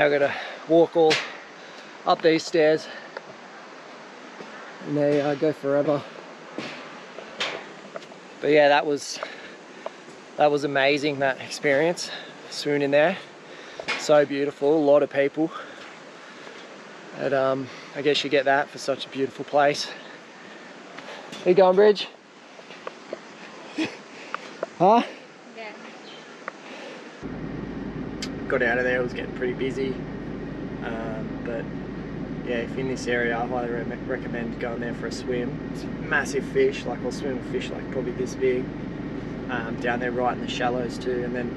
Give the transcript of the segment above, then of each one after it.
now I've got to walk all up these stairs, and they go forever. But yeah, that was amazing, that experience, swimming in there. So beautiful, a lot of people. And I guess you get that for such a beautiful place. How you going, Bridge? Huh? Yeah. Got out of there, it was getting pretty busy. But yeah, if in this area, I highly recommend going there for a swim. It's massive fish, like I'll swim with fish like probably this big. Down there right in the shallows too. And then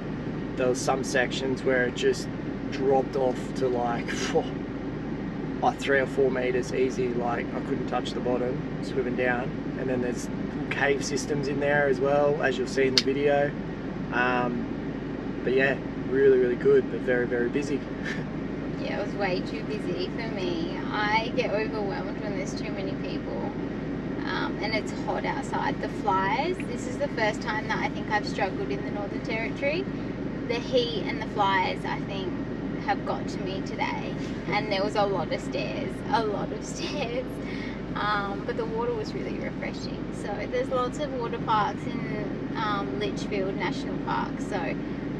there was some sections where it just dropped off to like 3 or 4 meters easy, like I couldn't touch the bottom swimming down. And then there's cave systems in there as well, as you'll see in the video. But yeah, really good, but very busy. Yeah, it was way too busy for me. I get overwhelmed when there's too many people. And it's hot outside. The flies, this is the first time that I think I've struggled in the Northern Territory. The heat and the flies, I think, have got to me today. And there was a lot of stairs. But the water was really refreshing. So there's lots of water parks in Litchfield National Park. So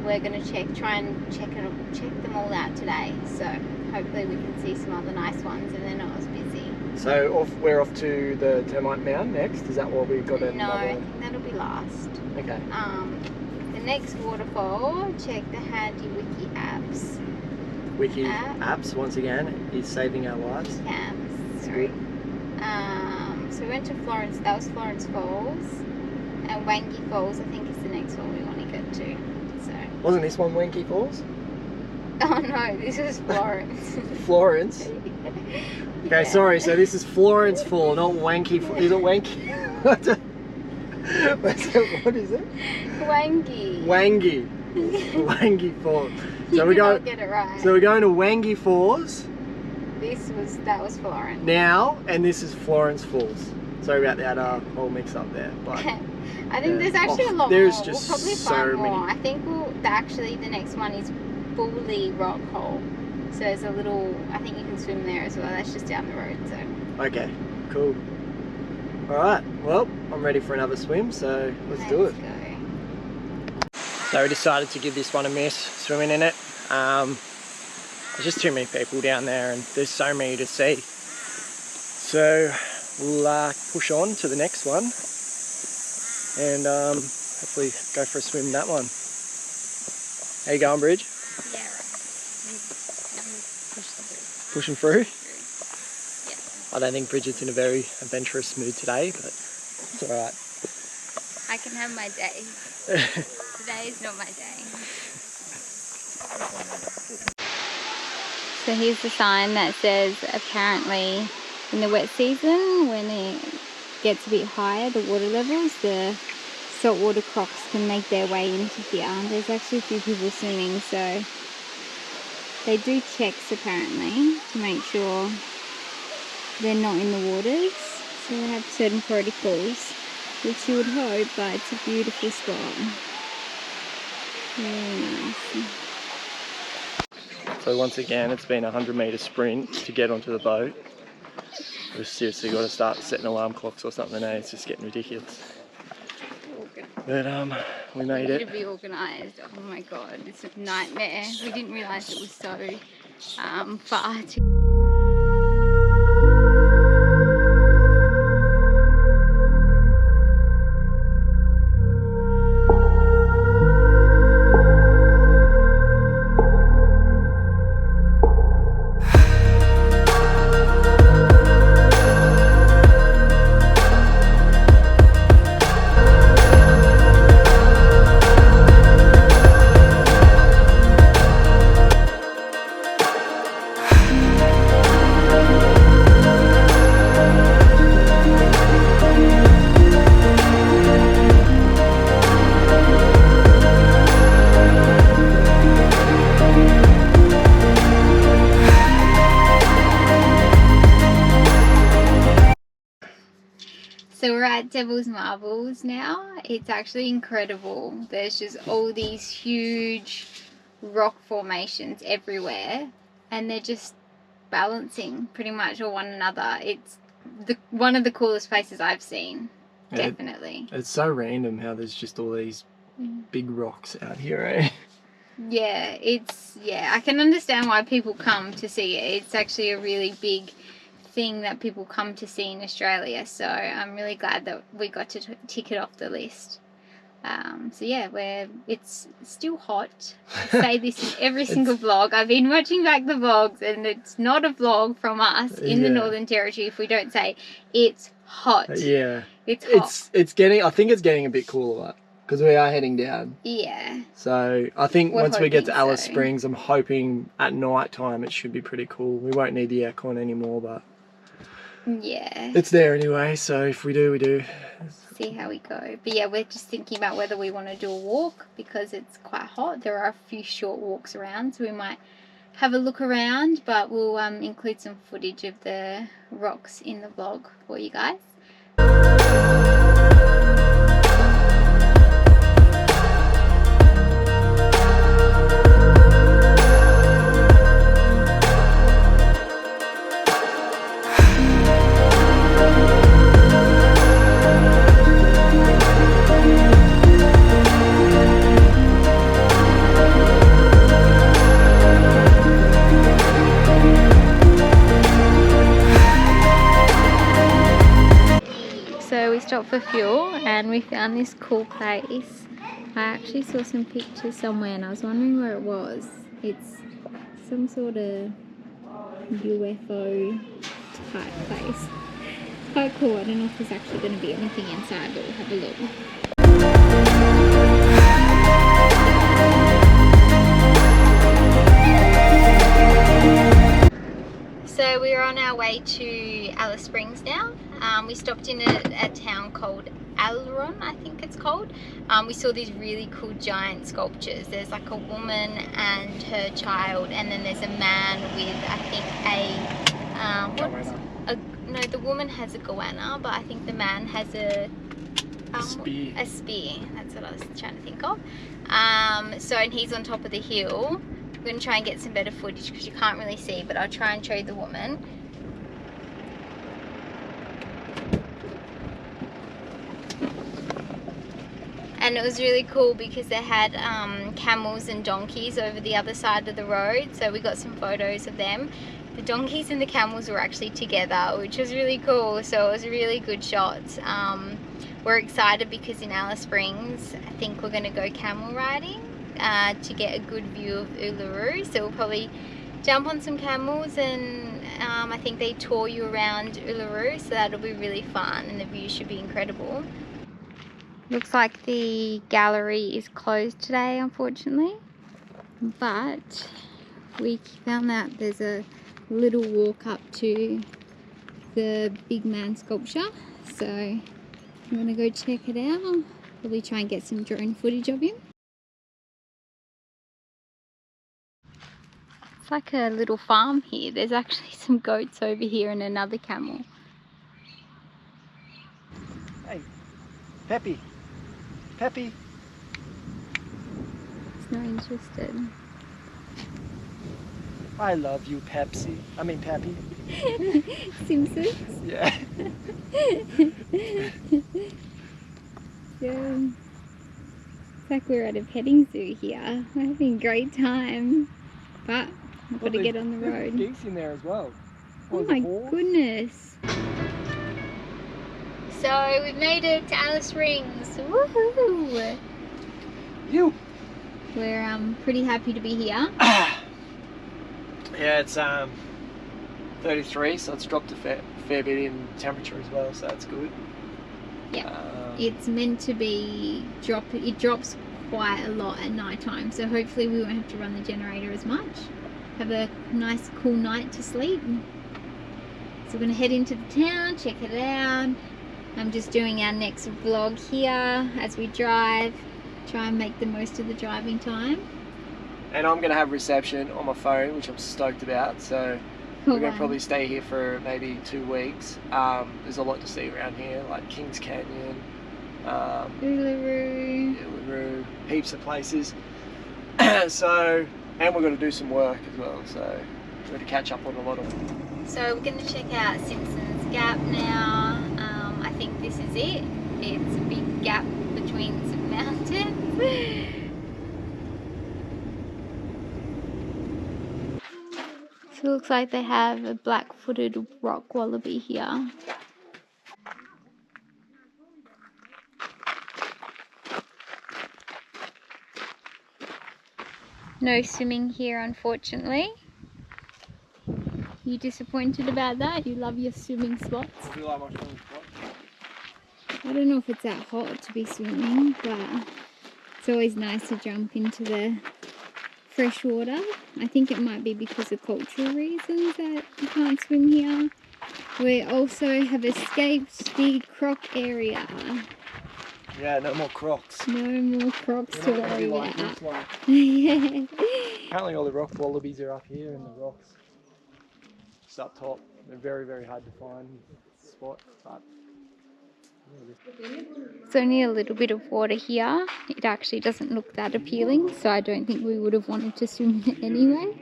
we're going to try and check them all out today. So hopefully we can see some other nice ones and they're not as busy. So we're off to the Termite Mound next? Is that what we've got? No, I think that'll be last. Okay. The next waterfall, check the handy wiki apps. Wiki apps, once again, is saving our lives. Apps, sorry. So we went to Florence, that was Florence Falls. And Wangi Falls, I think, is the next one we want to go to. So. Wasn't this one Wangi Falls? Oh no, this was Florence. Florence? Okay, yeah. Sorry, so this is Florence Fall, not Wanky Fall. Is it Wanky? What is it? Wangi. Wangi Falls. So we're going. Get it right. So we're going to Wangi Falls. That was Florence. Now, and this is Florence Falls. Sorry about that whole mix up there, but I think there's actually a lot there's more. Just we'll probably so find many. more. I think actually the next one is Bully Rock Hole. So there's a little, I think you can swim there as well. That's just down the road. So. Okay, cool. All right, well, I'm ready for another swim, so let's do it. Go. So we decided to give this one a miss, swimming in it. There's just too many people down there and there's so many to see. So we'll push on to the next one and hopefully go for a swim in that one. How you going, Bridge? Yeah, right. Pushing through? Yeah. I don't think Bridget's in a very adventurous mood today, but it's alright. I can have my day. Today is not my day. So here's the sign that says apparently in the wet season, when it gets a bit higher, the water levels, the saltwater crocs can make their way into here. There's actually a few people swimming, so they do checks apparently to make sure they're not in the waters. So they have certain protocols, which you would hope, but it's a beautiful spot. Very nice. So once again, it's been a 100-metre sprint to get onto the boat. We've seriously got to start setting alarm clocks or something now. It's just getting ridiculous. But we made it. To be organised. Oh my god, it's a nightmare. We didn't realise it was so far too. So we're at Devil's Marbles now. It's actually incredible. There's just all these huge rock formations everywhere. and they're just balancing pretty much on one another. It's one of the coolest places I've seen, definitely. It's so random how there's just all these big rocks out here, eh? Yeah, I can understand why people come to see it. It's actually a really big thing that people come to see in Australia, so I'm really glad that we got to tick it off the list. So yeah, it's still hot. I say this in every single vlog. I've been watching back the vlogs, and it's not a vlog from us in the Northern Territory if we don't say it's hot. Yeah, it's hot. It's getting. I think it's getting a bit cooler because we are heading down. Yeah. So I think once we get to Alice so. Springs, I'm hoping at night time it should be pretty cool. We won't need the aircon anymore, but yeah, it's there anyway. So if we do, we do. See how we go. But yeah, we're just thinking about whether we want to do a walk because it's quite hot. There are a few short walks around, so we might have a look around, but we'll include some footage of the rocks in the vlog for you guys. So we stopped for fuel and we found this cool place. I actually saw some pictures somewhere and I was wondering where it was. It's some sort of UFO type place. Quite cool. I don't know if there's actually going to be anything inside, but we'll have a look. So we're on our way to Alice Springs now. We stopped in a town called Uluru, I think it's called. We saw these really cool giant sculptures. There's like a woman and her child, and then there's a man with, I think, no, the woman has a goanna, but I think the man has a spear. A spear. That's what I was trying to think of. And he's on top of the hill. I'm going to try and get some better footage because you can't really see, but I'll try and show you the woman. And it was really cool because they had camels and donkeys over the other side of the road, so we got some photos of them. The donkeys and the camels were actually together, which was really cool, so it was a really good shot. We're excited because in Alice Springs, I think we're going to go camel riding to get a good view of Uluru, so we'll probably jump on some camels, and I think they tour you around Uluru, so that'll be really fun and the view should be incredible. Looks like the gallery is closed today, unfortunately, but we found that there's a little walk up to the big man sculpture, so I'm gonna go check it out. Probably try and get some drone footage of him. It's like a little farm here. There's actually some goats over here and another camel. Hey, Peppy. Peppy. It's not interested. I love you, Pepsi. I mean, Peppy. Simpsons? Yeah. Yeah. It's like we're at a petting zoo here. We're having a great time. But I've got to get on the road. There's geese in there as well. Oh my goodness. So we've made it to Alice Springs. Woohoo! We're pretty happy to be here. Yeah, it's 33, so it's dropped a fair bit in temperature as well, so that's good. Yeah, it's meant to be it drops quite a lot at night time, so hopefully we won't have to run the generator as much. Have a nice cool night to sleep. So we're going to head into the town, check it out. I'm just doing our next vlog here as we drive, try and make the most of the driving time. And I'm going to have reception on my phone, which I'm stoked about, so we're going to probably stay here for maybe 2 weeks. There's a lot to see around here, like Kings Canyon, Uluru, heaps of places. So, and we're going to do some work as well, so So to catch up on a lot of. So we're going to check out Simpson's Gap now. I think this is it. It's a big gap between some mountains. So it looks like they have a black-footed rock wallaby here. No swimming here, unfortunately. You disappointed about that? You love your swimming spots? I do like my swimming spot. I don't know if it's that hot to be swimming, but it's always nice to jump into the fresh water. I think it might be because of cultural reasons that you can't swim here. We also have escaped the croc area. Yeah, no more crocs. No more crocs to worry Like about. this one. Yeah. Apparently all the rock wallabies are up here in the rocks. Just up top. They're very, very hard to find spot, but It's only a little bit of water here. It actually doesn't look that appealing, so I don't think we would have wanted to swim in it anyway.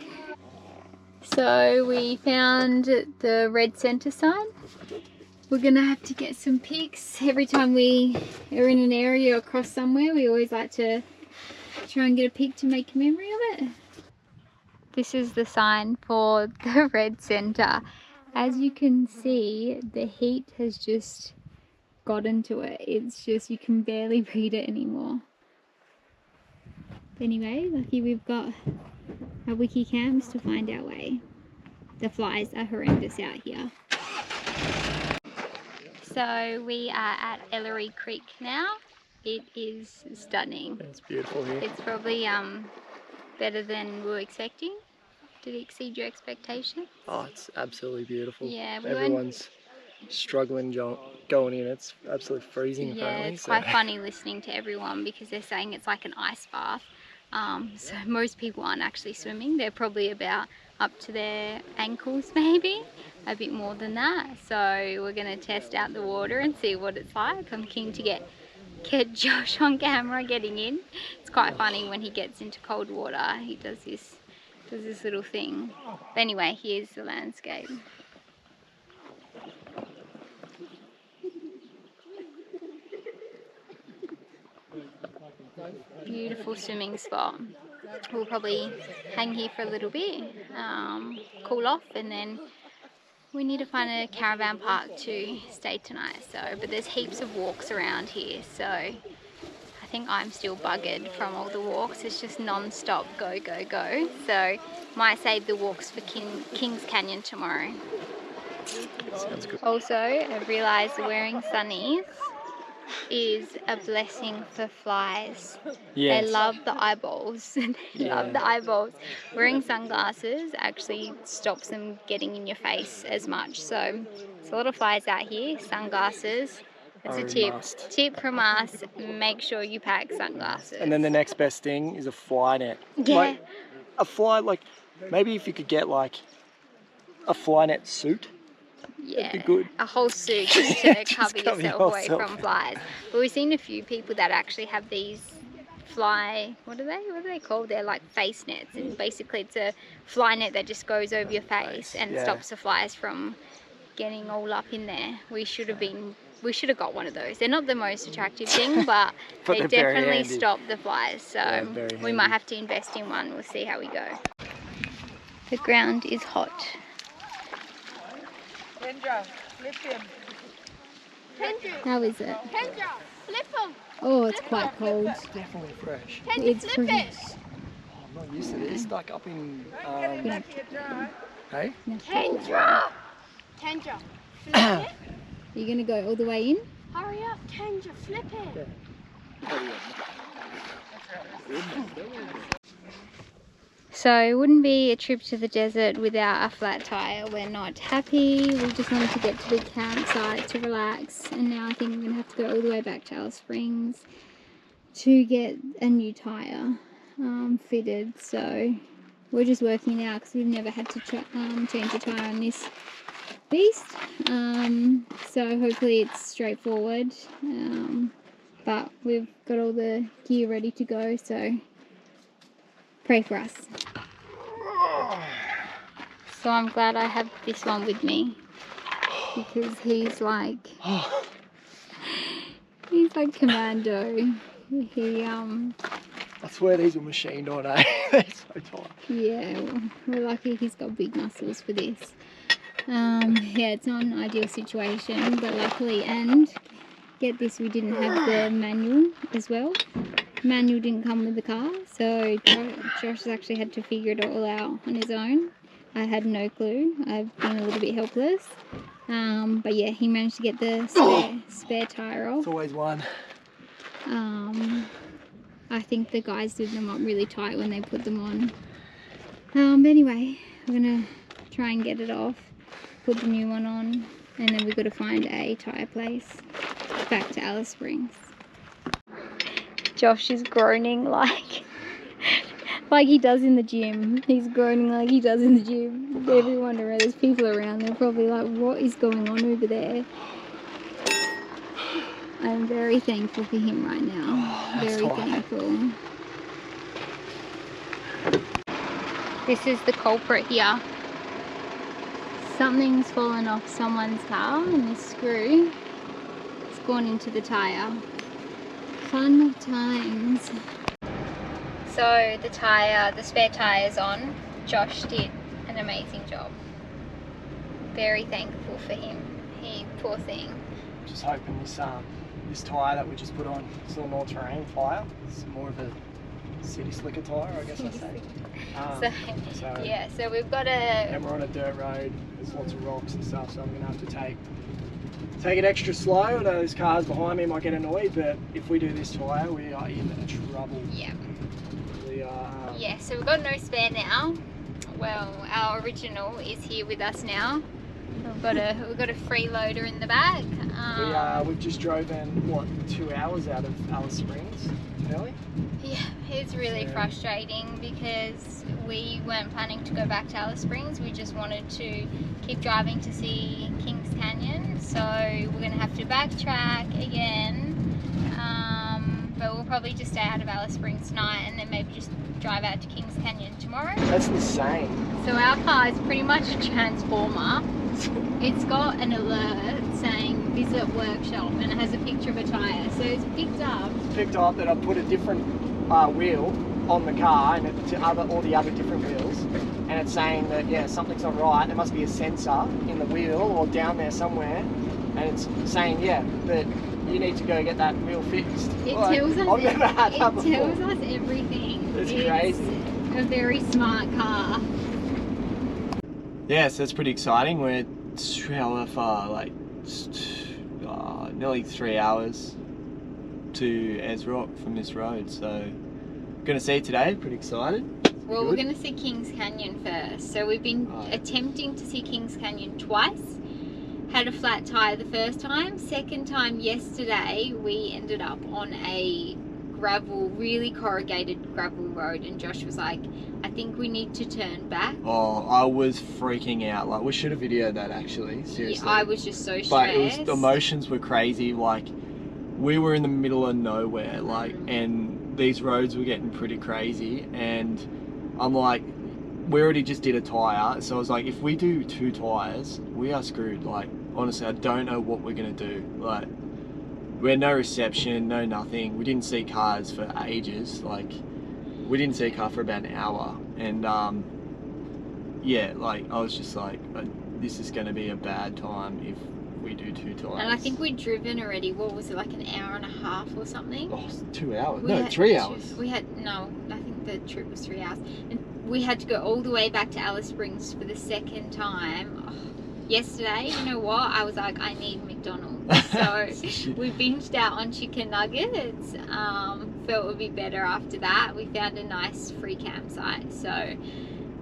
So we found the red centre sign. We're gonna have to get some pics. Every time we are in an area or cross somewhere, we always like to try and get a pic to make a memory of it. This is the sign for the red centre. As you can see, the heat has just gotten to it. It's just, you can barely read it anymore. Anyway, lucky we've got our wiki cams to find our way. The flies are horrendous out here. So we are at Ellery Creek now. It is stunning. it's beautiful here. It's probably better than we were expecting. Did it exceed your expectations? Oh, it's absolutely beautiful. Yeah, Everyone's struggling going in. It's absolutely freezing apparently. It's quite funny listening to everyone because they're saying it's like an ice bath. So most people aren't actually swimming. They're probably about up to their ankles maybe, a bit more than that. So we're going to test out the water and see what it's like. I'm keen to get Josh on camera getting in. It's quite funny when he gets into cold water. He does this little thing. But anyway, here's the landscape. Beautiful swimming spot. We'll probably hang here for a little bit, cool off, and then we need to find a caravan park to stay tonight. But there's heaps of walks around here, so I think I'm still buggered from all the walks. It's just non-stop go, go, go. So might save the walks for Kings Canyon tomorrow. Sounds good. Also, I've realised wearing sunnies is a blessing for flies. Yes. They love the eyeballs. Love the eyeballs. Wearing sunglasses actually stops them getting in your face as much. So there's a lot of flies out here. Sunglasses. It's a tip. Must. Tip from us, make sure you pack sunglasses. And then the next best thing is a fly net. Yeah. Like, a fly, like, maybe if you could get like a fly net suit. Yeah, that'd be good. a whole suit just to cover cover yourself away yourself. from flies. But we've seen a few people that actually have these fly, what are they called? They're like face nets, and basically it's a fly net that just goes over your face and stops the flies from getting all up in there. We should have got one of those. They're not the most attractive thing, but they definitely stop the flies. So we might have to invest in one. We'll see how we go. The ground is hot. Kendra, flip him. How is it? Kendra, flip him. Oh, it's quite cold. It's definitely fresh. It's flip fresh. it. Oh, I'm not used to this. Like up in, hey? Kendra. Kendra, flip it. You're gonna go all the way in? Hurry up, Kendra, flip it. So it wouldn't be a trip to the desert without a flat tire. We're not happy. We just wanted to get to the campsite to relax, and now I think I'm gonna have to go all the way back to Alice Springs to get a new tire fitted. So we're just working out because we've never had to change a tire on this beast. So hopefully it's straightforward. But we've got all the gear ready to go. So pray for us. So I'm glad I have this one with me because he's like commando. He I swear these were machined on, eh? They're so tight. Yeah, we're lucky he's got big muscles for this. Yeah, it's not an ideal situation, but luckily, and get this, we didn't have the manual as well. Manual didn't come with the car, so Josh has actually had to figure it all out on his own. I had no clue. I've been a little bit helpless. But yeah, he managed to get the spare tyre off. It's always one. I think the guys did them up really tight when they put them on. But anyway, I'm gonna try and get it off, put the new one on, and then we've got to find a tyre place back to Alice Springs. Josh is groaning like he does in the gym. He's groaning like he does in the gym. Everyone around, there's people around, they're probably like, what is going on over there? I'm very thankful for him right now. Very thankful. This is the culprit here. Something's fallen off someone's car and this screw has gone into the tyre. Fun times. So the spare tyre's on. Josh did an amazing job. Very thankful for him. He, poor thing. Just hoping this tyre that we just put on, it's a more terrain fire. It's more of a city slicker tyre, I guess I'd say. So we've got and we're on a dirt road. There's lots of rocks and stuff, so I'm gonna have to take it extra slow. I know those cars behind me might get annoyed, but if we do this tyre, we are in trouble. Yeah. We are. Yeah. So we've got no spare now. Well, our original is here with us now. We've got a freeloader in the back. We've just driven what 2 hours out of Alice Springs early. Yeah, it's really frustrating because we weren't planning to go back to Alice Springs. We just wanted to keep driving to see Kings Canyon. So we're going to have to backtrack again. But we'll probably just stay out of Alice Springs tonight and then maybe just drive out to Kings Canyon tomorrow. That's insane. So our car is pretty much a transformer. It's got an alert saying visit workshop and it has a picture of a tyre. So it's picked up. It's picked up that I put a different wheel on the car and all the other different wheels, and it's saying that yeah, something's not right. There must be a sensor in the wheel or down there somewhere, and it's saying yeah that you need to go get that wheel fixed. It tells us. I've never had that before. It tells us everything. It's crazy. A very smart car. Yeah, so it's pretty exciting. We're how far? Like nearly 3 hours to Ezrock from this road, so gonna see it today. Pretty excited. Well, we're gonna see Kings Canyon first. So we've been attempting to see Kings Canyon twice. Had a flat tire the first time. Second time yesterday, we ended up on a really corrugated gravel road, and Josh was like, I think we need to turn back. Oh, I was freaking out. Like, we should have videoed that actually, seriously. Yeah, I was just so stressed. But the emotions were crazy. Like, we were in the middle of nowhere, like, and these roads were getting pretty crazy, and I'm like, we already just did a tyre, so I was like, if we do 2 tyres, we are screwed. Like, honestly, I don't know what we're gonna do. Like, we had no reception, no nothing. We didn't see cars for ages. Like, we didn't see a car for about an hour. And yeah, like, I was just like, this is gonna be a bad time if we do 2 tyres. And I think we'd driven already, what was it, like an hour and a half or something? Oh, 2 hours? No, 3 hours. I think the trip was 3 hours. And we had to go all the way back to Alice Springs for the second time. Oh, yesterday, you know what? I was like, I need McDonald's. So we binged out on chicken nuggets. Felt it would be better after that. We found a nice free campsite. So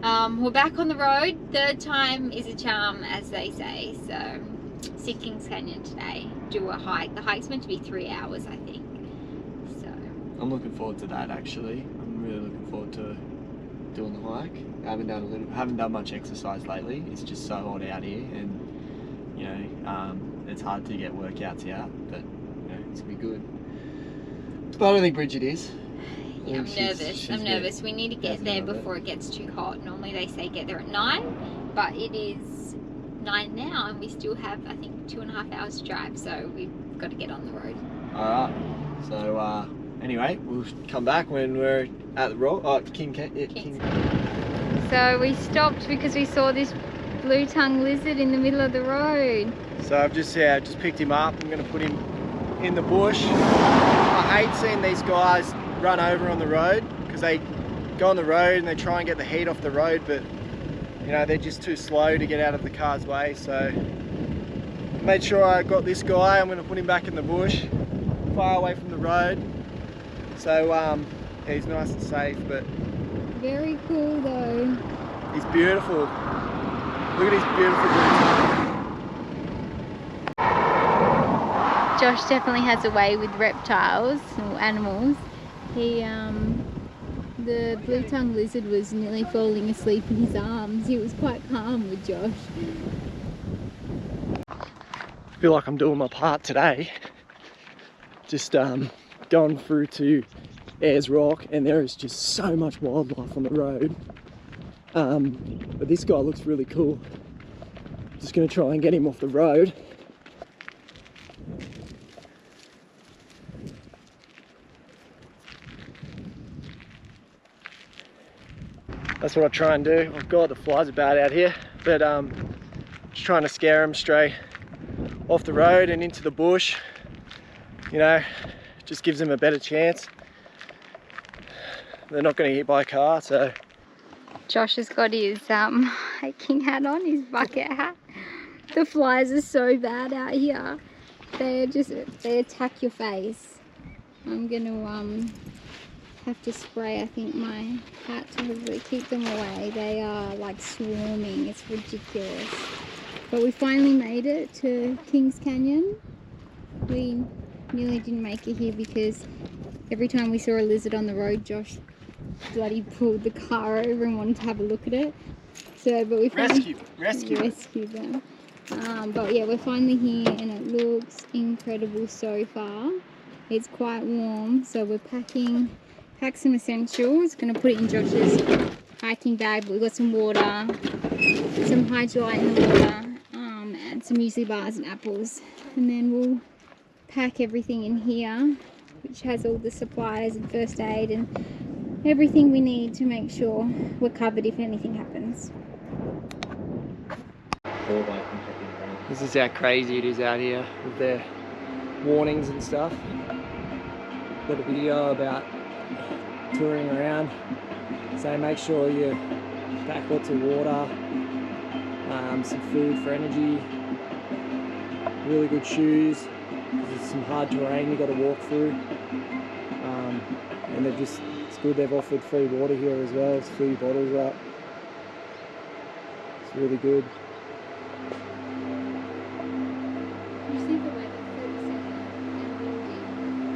we're back on the road. Third time is a charm, as they say. So see Kings Canyon today. Do a hike. The hike's meant to be 3 hours, I think. So I'm looking forward to that actually. I'm really looking forward to doing the hike. I haven't done much exercise lately. It's just so hot out here, and you know, it's hard to get workouts out, but you know, it's gonna be good. But I don't think Bridget is. Yeah, I'm nervous. We need to get there before it gets too hot. Normally they say get there at 9, but it is 9 now and we still have, I think, 2.5 hours to drive, so we've got to get on the road. Alright, so anyway, we'll come back when we're at the rock. Oh, King. So we stopped because we saw this blue-tongued lizard in the middle of the road. So I've just picked him up. I'm going to put him in the bush. I hate seeing these guys run over on the road because they go on the road and they try and get the heat off the road, but you know, they're just too slow to get out of the car's way. So made sure I got this guy. I'm going to put him back in the bush, far away from the road. So yeah, he's nice and safe, but very cool though. He's beautiful. Look at his beautiful blue. Josh definitely has a way with reptiles or animals. The blue-tongued lizard was nearly falling asleep in his arms. He was quite calm with Josh. I feel like I'm doing my part today. Just going through to Ayers Rock, and there is just so much wildlife on the road. But this guy looks really cool. Just going to try and get him off the road. That's what I try and do. Oh God, the flies are bad out here, but just trying to scare them straight off the road and into the bush. You know, just gives them a better chance. They're not going to get hit by a car, so. Josh has got his hiking hat on, his bucket hat. The flies are so bad out here. They attack your face. I'm gonna have to spray, I think, my hat to hopefully keep them away. They are like swarming, it's ridiculous. But we finally made it to Kings Canyon. We nearly didn't make it here because every time we saw a lizard on the road, Josh bloody pulled the car over and wanted to have a look at it. So, but we finally rescued them. But yeah, we're finally here and it looks incredible so far. It's quite warm, so we're packed some essentials. Gonna put it in Josh's hiking bag. But we've got some water, some Hydrolite in the water, and some muesli bars and apples. And then we'll pack everything in here, which has all the supplies and first aid and everything we need to make sure we're covered if anything happens. This is how crazy it is out here with their warnings and stuff. Got a video about touring around, so make sure you pack lots of water, some food for energy, really good shoes. There's some hard terrain you got to walk through, and it's good they've offered free water here as well. It's fill your bottles up. It's really good.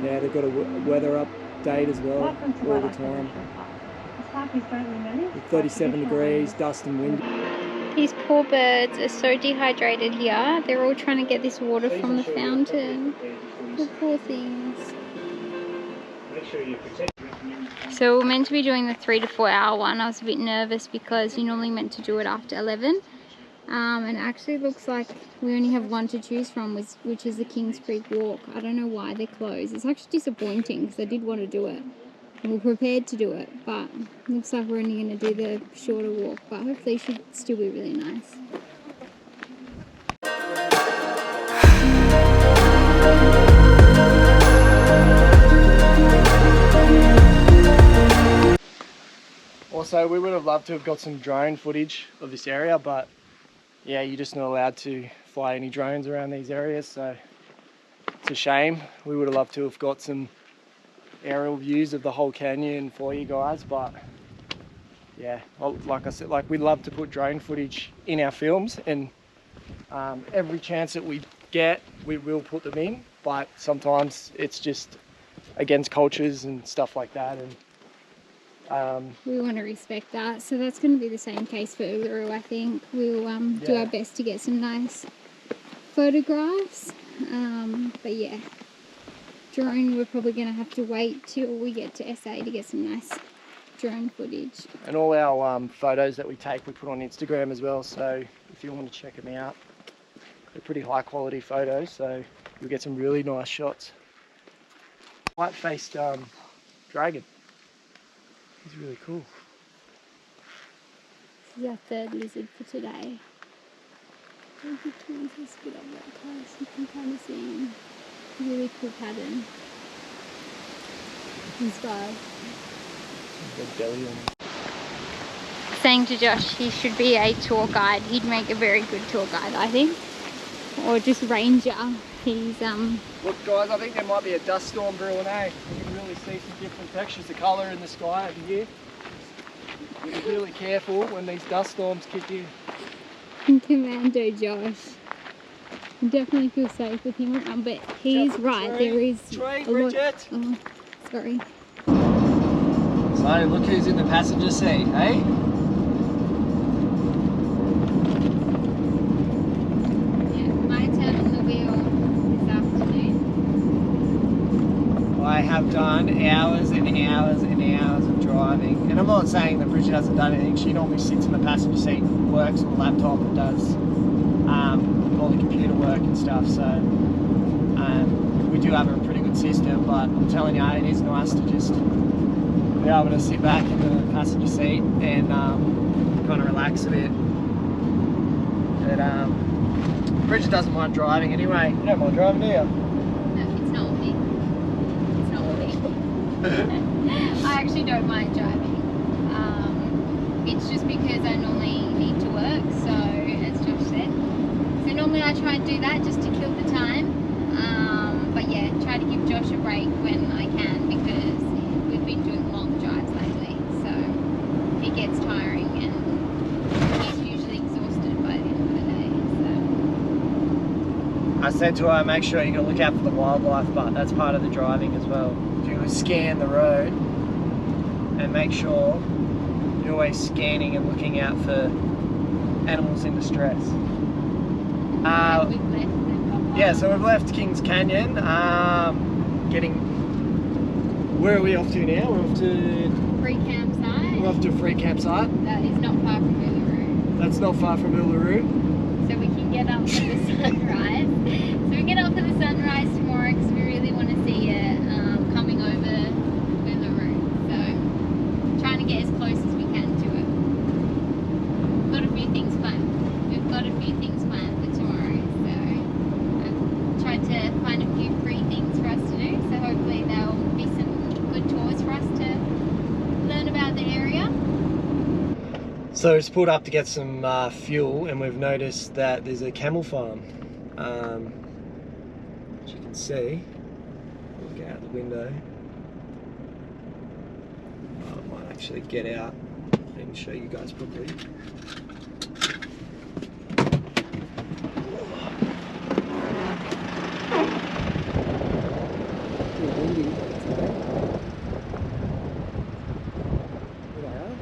Yeah, they've got a weather update as well all the time. With 37 degrees, dust and wind. These poor birds are so dehydrated here. They're all trying to get this water from the fountain. The poor things. So we're meant to be doing the 3 to 4 hour one. I was a bit nervous because you're normally meant to do it after 11. And actually it looks like we only have one to choose from, which is the Kings Creek Walk. I don't know why they're closed. It's actually disappointing because I did want to do it. And we're prepared to do it, but it looks like we're only going to do the shorter walk. But hopefully it should still be really nice. Also, we would have loved to have got some drone footage of this area, but yeah, you're just not allowed to fly any drones around these areas, so it's a shame. We would have loved to have got some aerial views of the whole canyon for you guys, but yeah, well, like I said, we'd love to put drone footage in our films, and every chance that we get, we will put them in, but sometimes it's just against cultures and stuff like that, and we want to respect that, so that's going to be the same case for Uluru. I think we'll do our best to get some nice photographs, but yeah, drone, we're probably going to have to wait till we get to SA to get some nice drone footage. And all our photos that we take, we put on Instagram as well. So if you want to check them out, they're pretty high quality photos. So you'll get some really nice shots. White-faced dragon. He's really cool. This is our third lizard for today. If you turn this bit up that close, you can kind of see him. Really cool pattern. He's five. Got belly on him. Saying to Josh he should be a tour guide. He'd make a very good tour guide, I think. Or just ranger. He's Look guys, I think there might be a dust storm brewing, eh? You can really see some different textures of colour in the sky over here. Be really careful when these dust storms kick in. Commando Josh. I definitely feel safe with him around, but he's right. There is Tree, a Bridget. lot. Oh, sorry. So look who's in the passenger seat, eh? Yeah, my turn on the wheel this afternoon. I have done hours and hours and hours of driving, and I'm not saying that Bridget hasn't done anything. She normally sits in the passenger seat and works on the laptop and does all the computer work and stuff, so we do have a pretty good system, but I'm telling you, it is nice to just be able to sit back in the passenger seat and kind of relax a bit. But Bridget doesn't mind driving anyway. You don't mind driving, do you? No, it's not me. It's not me. I actually don't mind driving. It's just because I normally need to work, so as Josh said. So normally I try and do that just to kill the time. But yeah, try to give Josh a break when I can, because we've been doing long drives lately. So it gets tiring and he's usually exhausted by the end of the day. So. I said to her, make sure you're going to look out for the wildlife, but that's part of the driving as well. You scan the road and make sure you're always scanning and looking out for animals in distress. Yeah, so we've left Kings Canyon. Where are we off to now? We're off to Free campsite. We're off to a free campsite. That is not far from Uluru. That's not far from Uluru. So we can get up for the sunrise. So we get up for the sunrise tomorrow because we really want to see it coming over Uluru. So trying to get as close as we can to it. We've got a few things planned. We've got a few things planned for tomorrow. So I've tried to find a few free things for us to do. So hopefully there'll be some good tours for us to learn about the area. So it's pulled up to get some fuel, and we've noticed that there's a camel farm. As you can see, look out the window. I might actually get out and show you guys properly. Pretty windy today. Here they are.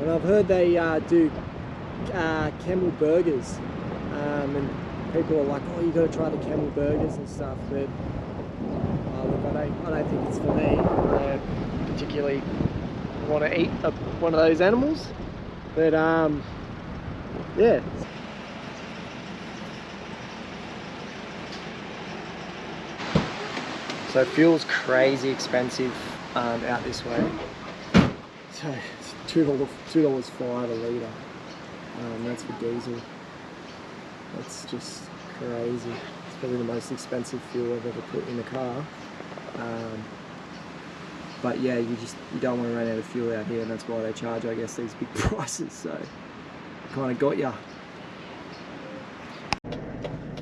And I've heard they do camel burgers, and people are like, oh, you got to try the camel burgers and stuff, but look, I don't think it's for me. I don't particularly want to eat one of those animals, but yeah. So fuel's crazy expensive out this way. So it's $2.05 a litre. That's for diesel. That's just crazy. It's probably the most expensive fuel I've ever put in a car. But yeah, you don't want to run out of fuel out here, and that's why they charge, I guess, these big prices. So kind of got ya.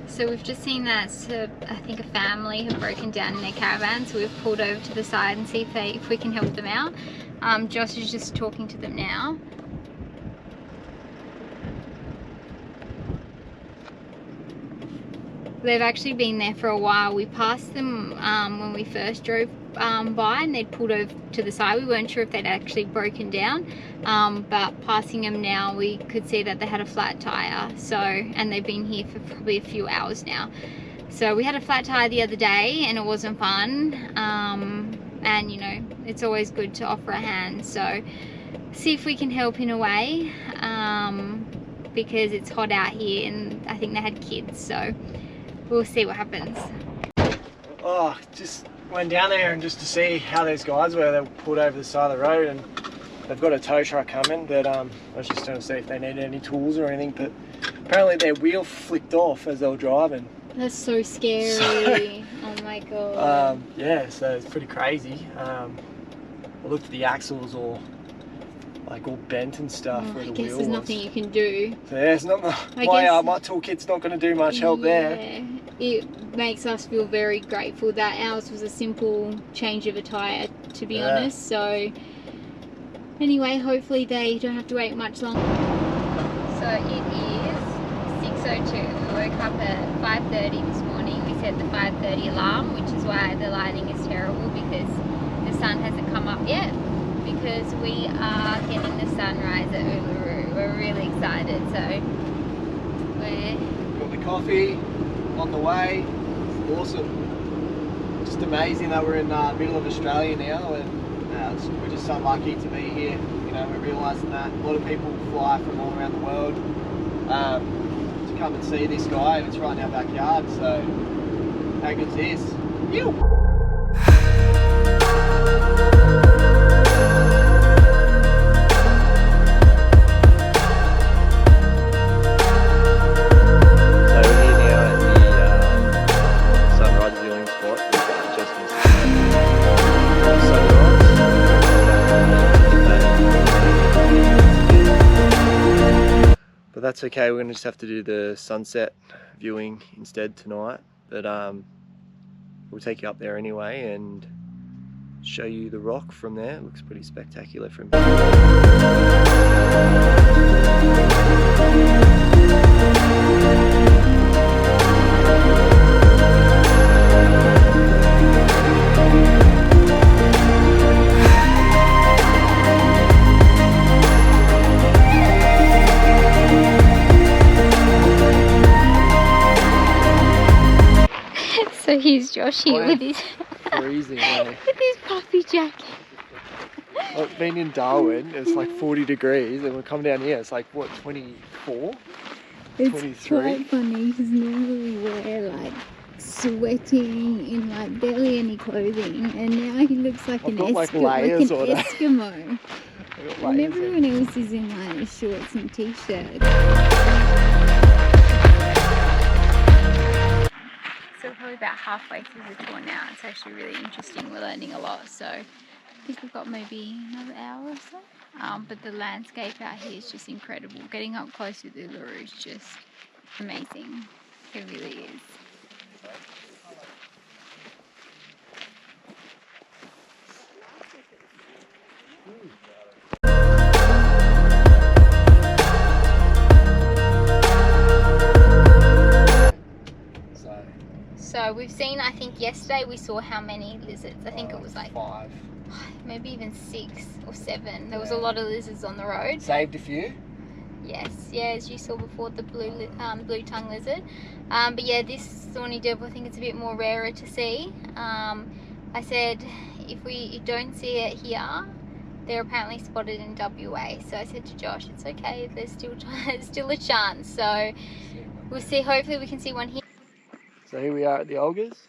So we've just seen that I think a family have broken down in their caravan, so we've pulled over to the side and see if we can help them out. Josh is just talking to them now. They've actually been there for a while. We passed them when we first drove by, and they'd pulled over to the side. We weren't sure if they'd actually broken down, but passing them now, we could see that they had a flat tire. So, and they've been here for probably a few hours now. So we had a flat tire the other day and it wasn't fun. And you know, it's always good to offer a hand. So see if we can help in a way, because it's hot out here and I think they had kids, so we'll see what happens. Oh, just went down there and just to see how those guys were. They were pulled over the side of the road and they've got a tow truck coming, but I was just trying to see if they needed any tools or anything, but apparently their wheel flicked off as they were driving. That's so scary. Oh my god. Yeah, so it's pretty crazy. I looked at the axles all bent and stuff. Oh, where I the guess wheel there's was. nothing you can do. So yeah, it's not my toolkit's not going to do much help there. It makes us feel very grateful that ours was a simple change of a tyre, to be honest. So anyway, hopefully they don't have to wait much longer. So it is 6:02. We woke up at 5:30 this morning. We set the 5:30 alarm, which is why the lighting is terrible, because the sun hasn't come up yet, because we are getting the sunrise at Uluru. We're really excited. So we're Got the coffee on the way. It's awesome. Just amazing that we're in the middle of Australia now, and we're just so lucky to be here. You know, we're realising that a lot of people fly from all around the world to come and see this guy, and it's right in our backyard. So how good is this? Ew! That's okay, we're gonna just have to do the sunset viewing instead tonight, but we'll take you up there anyway and show you the rock from there. It looks pretty spectacular from here. So here's Josh here with his freezing, eh? with his puffy jacket. Well, being in Darwin, it's like 40 degrees, and we're coming down here, it's like what, 24? It's 23? quite funny because normally we're like sweating in like barely any clothing, and now he looks like an Eskimo. And everyone else is in like shorts and t-shirts. So we're probably about halfway through the tour now. It's actually really interesting. We're learning a lot. So I think we've got maybe another hour or so. But the landscape out here is just incredible. Getting up close with Uluru is just amazing. It really is. So we've seen, I think yesterday we saw how many lizards? I think it was like 5. Maybe even 6 or 7. There was a lot of lizards on the road. Saved a few? Yes, yeah, as you saw before, the blue tongue lizard. But yeah, this thorny devil, I think it's a bit more rarer to see. I said if we don't see it here, they're apparently spotted in WA. So I said to Josh, it's okay, there's still a chance. So we'll see, hopefully we can see one here. So here we are at the Olgas.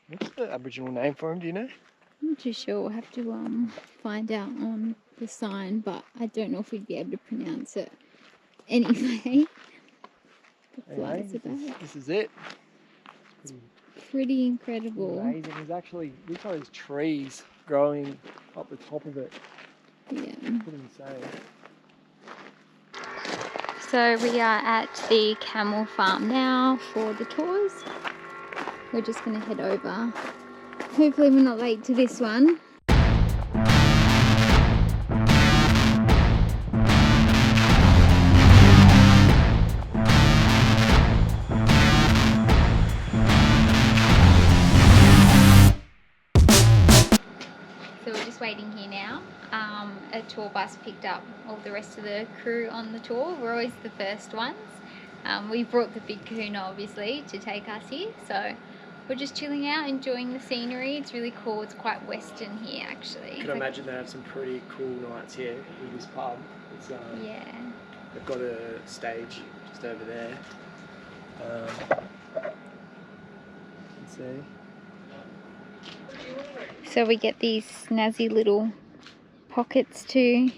What's the Aboriginal name for them, do you know? I'm not too sure, we'll have to find out on the sign, but I don't know if we'd be able to pronounce it anyway. Anyway, this is it. Pretty incredible. Amazing. There's actually, look at those trees growing up the top of it. Yeah. Pretty insane. So we are at the camel farm now for the tours. We're just going to head over. Hopefully we're not late to this one. So we're just waiting here now. A tour bus picked up all the rest of the crew on the tour. We're always the first ones. We brought the big canoe obviously to take us here, so we're just chilling out, enjoying the scenery. It's really cool. It's quite western here actually. I can imagine they have some pretty cool nights here in this pub. It's, yeah. They've got a stage just over there. Let's see. So we get these snazzy little pockets to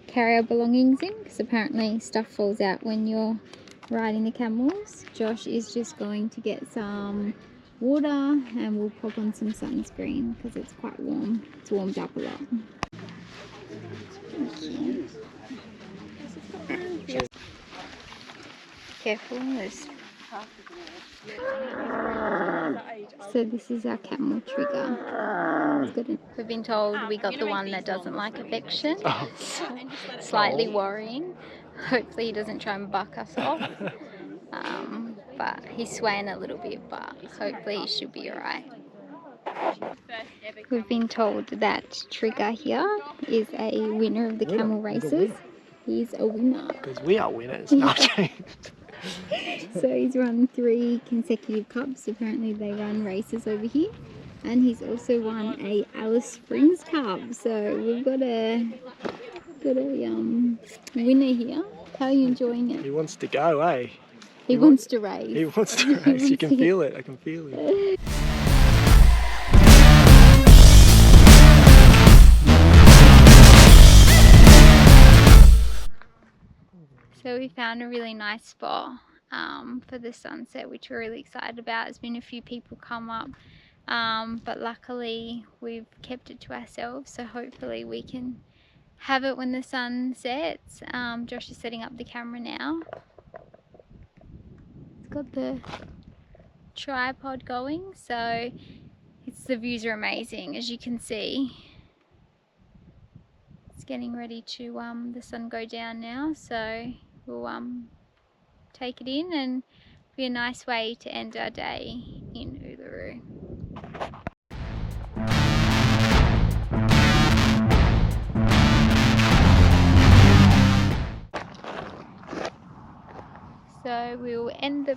carry our belongings in, because apparently stuff falls out when you're riding the camels. Josh is just going to get some water and we'll pop on some sunscreen because it's quite warm. It's warmed up a lot. Careful, there's... So this is our camel trigger. We've been told we got the one that doesn't like affection. Slightly worrying. Hopefully he doesn't try and buck us off. But he's swaying a little bit, but hopefully he should be alright. We've been told that Trigger here is a winner of the camel races. He's a winner. Because we are winners. No, So he's run 3 consecutive cups. Apparently they run races over here. And he's also won a Alice Springs Cup. So we've got a winner here. How are you enjoying it? He wants to go, eh? He wants to race. He wants to race. You can feel it. I can feel it. So we found a really nice spot for the sunset, which we're really excited about. There's been a few people come up, but luckily we've kept it to ourselves, so hopefully we can have it when the sun sets. Josh is setting up the camera now. It's got the tripod going, so the views are amazing, as you can see. It's getting ready to the sun go down now, so we'll take it in and be a nice way to end our day in Uluru. So we'll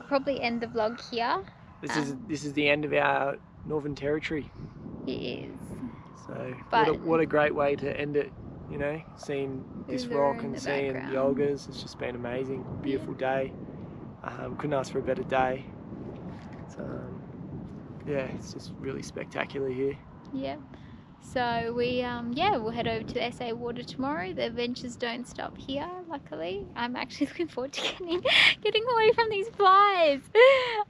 probably end the vlog here. This is the end of our Northern Territory. It is. So what a great way to end it. You know, seeing this rock and seeing the Olgas. It's just been amazing. Beautiful day. Couldn't ask for a better day. So yeah, it's just really spectacular here. Yep. So we we'll head over to the SA Water tomorrow. The adventures don't stop here, luckily. I'm actually looking forward to getting away from these flies.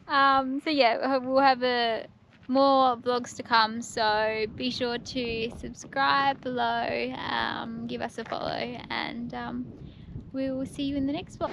So yeah, we'll have more vlogs to come, so be sure to subscribe below, give us a follow, and we will see you in the next vlog.